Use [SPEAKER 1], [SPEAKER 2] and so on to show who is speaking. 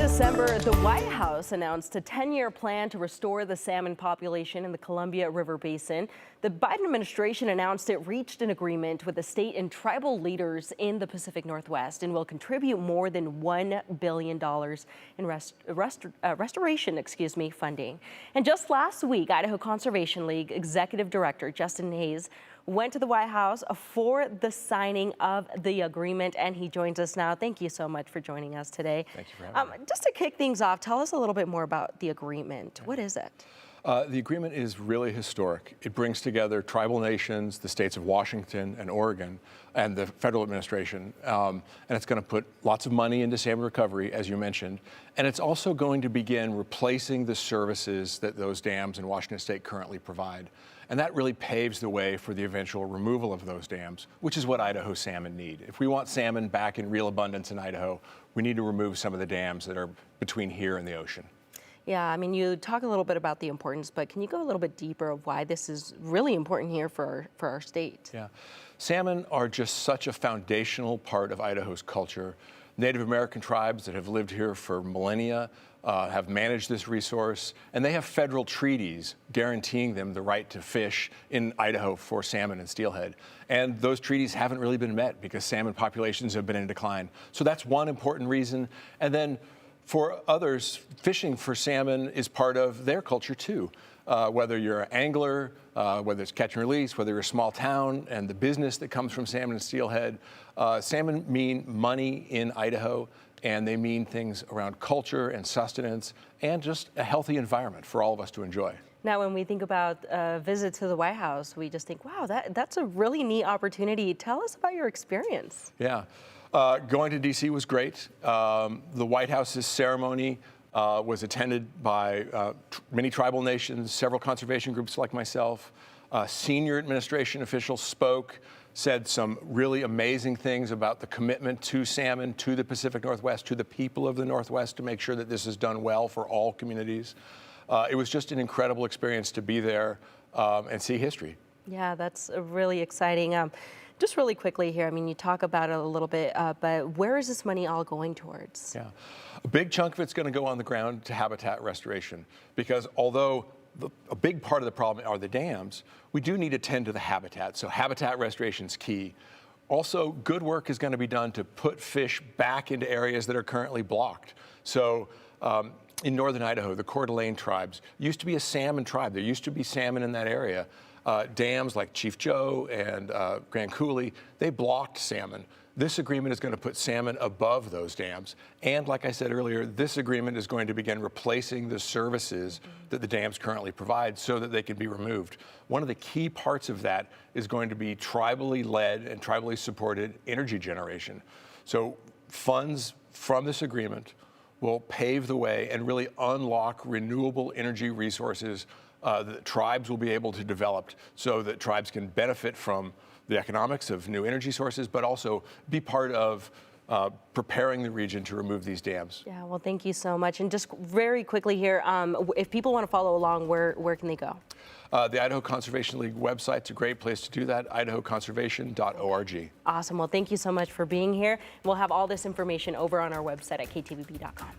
[SPEAKER 1] December, the White House announced a 10-year plan to restore the salmon population in the Columbia River Basin. The Biden administration announced it reached an agreement with the state and tribal leaders in the Pacific Northwest and will contribute more than $1 billion in restoration funding. And just last week, Idaho Conservation League Executive Director Justin Hayes went to the White House for the signing of the agreement, and he joins us now. Thank you so much for joining us today.
[SPEAKER 2] Thank you for having me.
[SPEAKER 1] Just to kick things off, tell us a little bit more about the agreement. What is it?
[SPEAKER 2] The agreement is really historic. It brings together tribal nations, the states of Washington and Oregon, and the federal administration. And it's going to put lots of money into salmon recovery, as you mentioned. And it's also going to begin replacing the services that those dams in Washington state currently provide. And that really paves the way for the eventual removal of those dams, which is what Idaho salmon need. If we want salmon back in real abundance in Idaho, we need to remove some of the dams that are between here and the ocean.
[SPEAKER 1] Yeah, I mean, you talk a little bit about the importance, but can you go a little bit deeper of why this is really important here for our state?
[SPEAKER 2] Yeah, salmon are just such a foundational part of Idaho's culture. Native American tribes that have lived here for millennia have managed this resource, and they have federal treaties guaranteeing them the right to fish in Idaho for salmon and steelhead. And those treaties haven't really been met because salmon populations have been in decline. So that's one important reason. And then for others, fishing for salmon is part of their culture too. Whether you're an angler, whether it's catch and release, whether you're a small town, and the business that comes from salmon and steelhead. Salmon mean money in Idaho, and they mean things around culture and sustenance and just a healthy environment for all of us to enjoy.
[SPEAKER 1] Now, when we think about a visit to the White House, we just think, wow, that's a really neat opportunity. Tell us about your experience.
[SPEAKER 2] Yeah. Going to D.C. was great. The White House's ceremony was attended by many tribal nations, several conservation groups like myself. Senior administration officials spoke, said some really amazing things about the commitment to salmon, to the Pacific Northwest, to the people of the Northwest, to make sure that this is done well for all communities. It was just an incredible experience to be there and see history.
[SPEAKER 1] Yeah, that's really exciting. Just really quickly here, I mean, you talk about it a little bit, but where is this money all going towards?
[SPEAKER 2] Yeah, a big chunk of it's going to go on the ground to habitat restoration, because although a big part of the problem are the dams, we do need to tend to the habitat. So habitat restoration is key. Also, good work is going to be done to put fish back into areas that are currently blocked. So in northern Idaho, the Coeur d'Alene tribes used to be a salmon tribe. There used to be salmon in that area. Dams like Chief Joe and Grand Coulee, they blocked salmon. This agreement is going to put salmon above those dams. And like I said earlier, this agreement is going to begin replacing the services that the dams currently provide so that they can be removed. One of the key parts of that is going to be tribally led and tribally supported energy generation. So funds from this agreement will pave the way and really unlock renewable energy resources that tribes will be able to develop so that tribes can benefit from the economics of new energy sources, but also be part of preparing the region to remove these dams.
[SPEAKER 1] Yeah, well, thank you so much. And just very quickly here, if people want to follow along, where can they go?
[SPEAKER 2] The Idaho Conservation League website's a great place to do that, idahoconservation.org.
[SPEAKER 1] Awesome. Well, thank you so much for being here. We'll have all this information over on our website at ktvb.com.